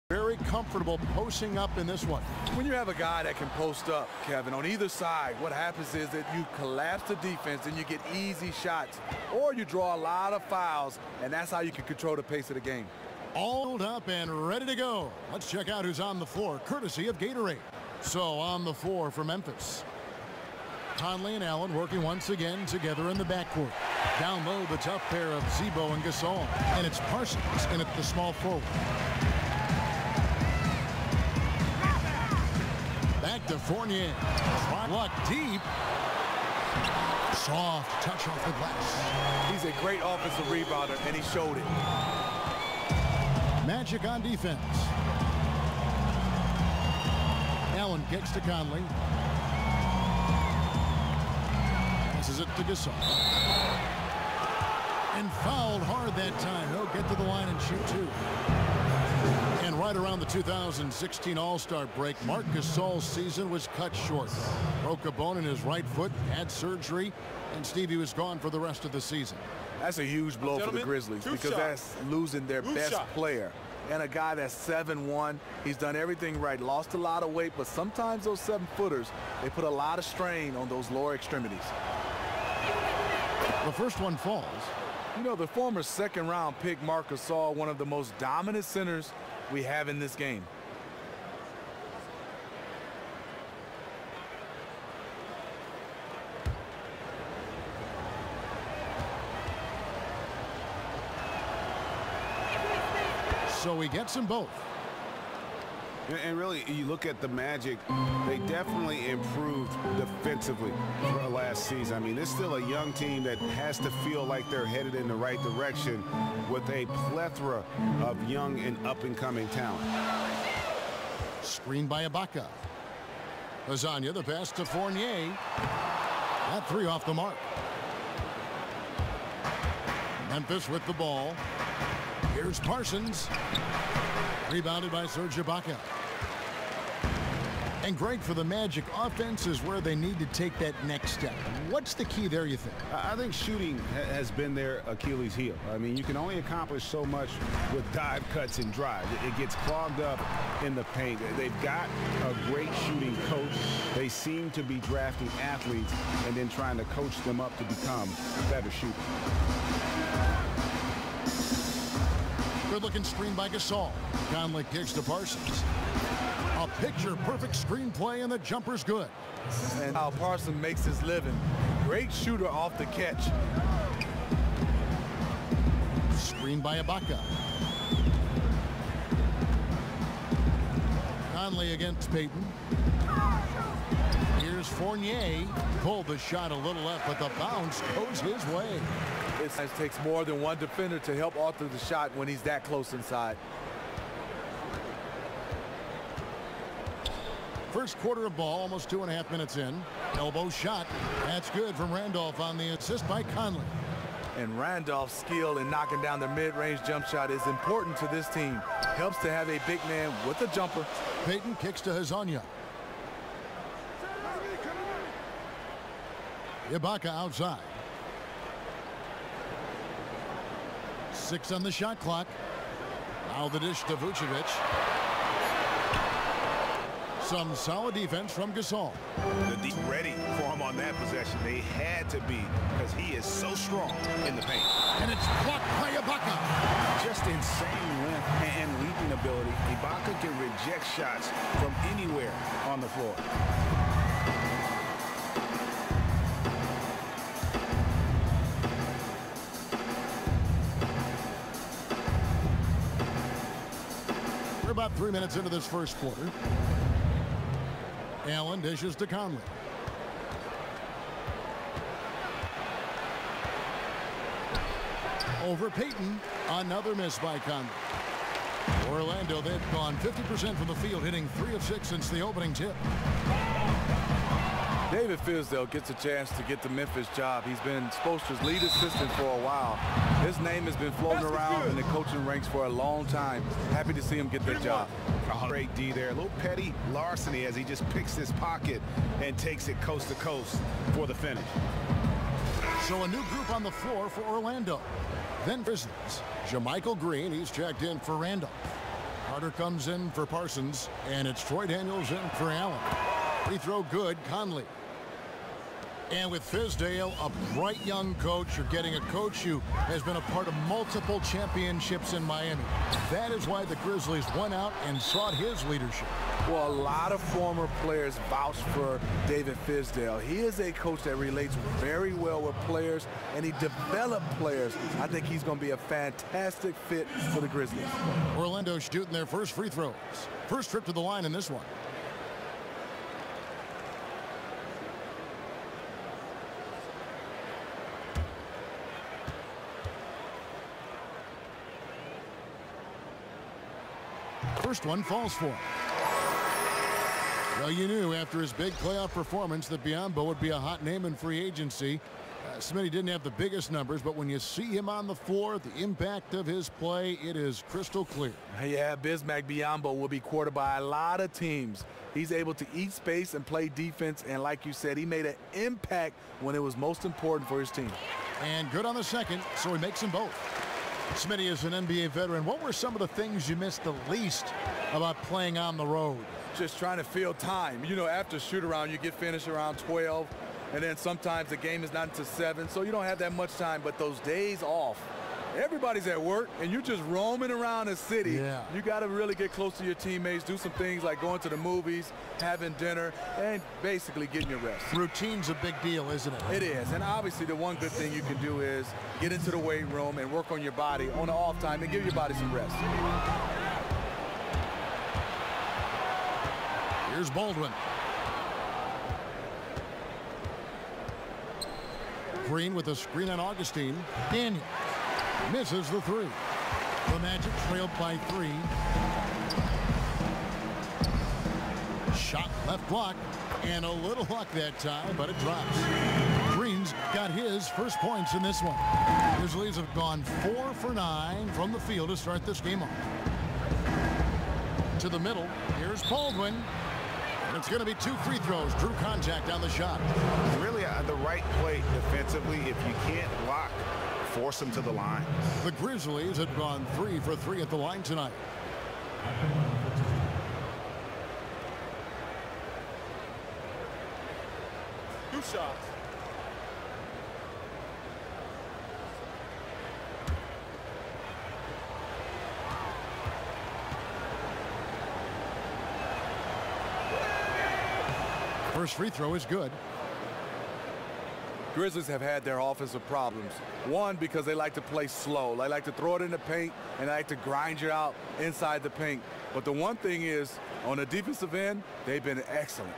Very comfortable posting up in this one. When you have a guy that can post up, Kevin, on either side, what happens is that you collapse the defense and you get easy shots, or you draw a lot of fouls, and that's how you can control the pace of the game. All up and ready to go. Let's check out who's on the floor, courtesy of Gatorade. So on the floor for Memphis, Conley and Allen working once again together in the backcourt. Down low, the tough pair of Zebo and Gasol, and it's Parsons in at the small forward. Back to Fournier. Luck deep. Soft touch off the glass. He's a great offensive rebounder, and he showed it. Magic on defense. Allen kicks to Conley. Passes it to Gasol. And fouled hard that time. He'll get to the line and shoot two. And right around the 2016 All-Star break, Marc Gasol's season was cut short. Broke a bone in his right foot, had surgery, and Stevie was gone for the rest of the season. That's a huge blow for the Grizzlies because that's losing their best player. And a guy that's 7'1", he's done everything right, lost a lot of weight, but sometimes those 7-footers, they put a lot of strain on those lower extremities. The first one falls. You know, the former second-round pick Marc Gasol, one of the most dominant centers we have in this game. So he gets them both. And really, you look at the Magic, they definitely improved defensively for last season. I mean, this is still a young team that has to feel like they're headed in the right direction with a plethora of young and up-and-coming talent. Screened by Ibaka. Lasagna, the pass to Fournier. That three off the mark. Memphis with the ball. Here's Parsons. Rebounded by Serge Ibaka. And Greg, for the Magic, offense is where they need to take that next step. What's the key there, you think? I think shooting has been their Achilles heel. I mean, you can only accomplish so much with dive cuts and drive. It gets clogged up in the paint. They've got a great shooting coach. They seem to be drafting athletes and then trying to coach them up to become better shooters. Good-looking screen by Gasol. Conley kicks to Parsons. A picture-perfect screenplay, and the jumper's good. And how Parsons makes his living. Great shooter off the catch. Screen by Ibaka. Conley against Payton. Here's Fournier. Pulled the shot a little left, but the bounce goes his way. It takes more than one defender to help alter the shot when he's that close inside. First quarter of ball, almost 2.5 minutes in. Elbow shot. That's good from Randolph on the assist by Conley. And Randolph's skill in knocking down the mid-range jump shot is important to this team. Helps to have a big man with a jumper. Payton kicks to Lasagna. Ibaka outside. 6 on the shot clock. Now the dish to Vucevic. Some solid defense from Gasol. The deep ready for him on that possession. They had to be because he is so strong in the paint. And it's blocked by Ibaka. Just insane length and leaping ability. Ibaka can reject shots from anywhere on the floor. We're about 3 minutes into this first quarter. Allen dishes to Conley. Over Payton. Another miss by Conley. Orlando, they've gone 50% from the field, hitting 3 of 6 since the opening tip. David Fizdale gets a chance to get the Memphis job. He's been Spoelstra's lead assistant for a while. His name has been floating around in the coaching ranks for a long time. Happy to see him get that job. Great D there. A little petty larceny as he just picks his pocket and takes it coast to coast for the finish. So a new group on the floor for Orlando. Then Grizzlies. Jermichael Green, he's checked in for Randolph. Carter comes in for Parsons, and it's Troy Daniels in for Allen. Free throw good, Conley. And with Fizdale, a bright young coach, you're getting a coach who has been a part of multiple championships in Miami. That is why the Grizzlies went out and sought his leadership. Well, a lot of former players vouch for David Fizdale. He is a coach that relates very well with players, and he developed players. I think he's going to be a fantastic fit for the Grizzlies. Orlando shooting their first free throws. First trip to the line in this one. First one falls for him. Well, you knew after his big playoff performance that Biyombo would be a hot name in free agency. Smitty didn't have the biggest numbers, but when you see him on the floor, the impact of his play, it is crystal clear. Yeah, Bismack Biyombo will be courted by a lot of teams. He's able to eat space and play defense, and like you said, he made an impact when it was most important for his team. And good on the second, so he makes them both. Smitty is an NBA veteran. What were some of the things you missed the least about playing on the road? Just trying to fill time. You know, after shoot-around, you get finished around 12, and then sometimes the game is not until 7, so you don't have that much time. But those days off, everybody's at work, and you're just roaming around the city. Yeah. You got to really get close to your teammates, do some things like going to the movies, having dinner, and basically getting your rest. Routine's a big deal, isn't it? It is, and obviously the one good thing you can do is get into the weight room and work on your body on the off time and give your body some rest. Here's Baldwin. Green with a screen on Augustine. Daniel misses the three. The Magic trailed by 3. Shot left block, and a little luck that time, but it drops. Green's got his first points in this one. Grizzlies have gone 4 for 9 from the field to start this game off. To the middle, here's Baldwin. And it's going to be 2 free throws. Drew contact on the shot. Really the right play defensively. If you can't block, force them to the line. The Grizzlies have gone 3 for 3 at the line tonight. Two shots. First free throw is good. Grizzlies have had their offensive problems. One, because they like to play slow. They like to throw it in the paint, and they like to grind you out inside the paint. But the one thing is, on the defensive end, they've been excellent.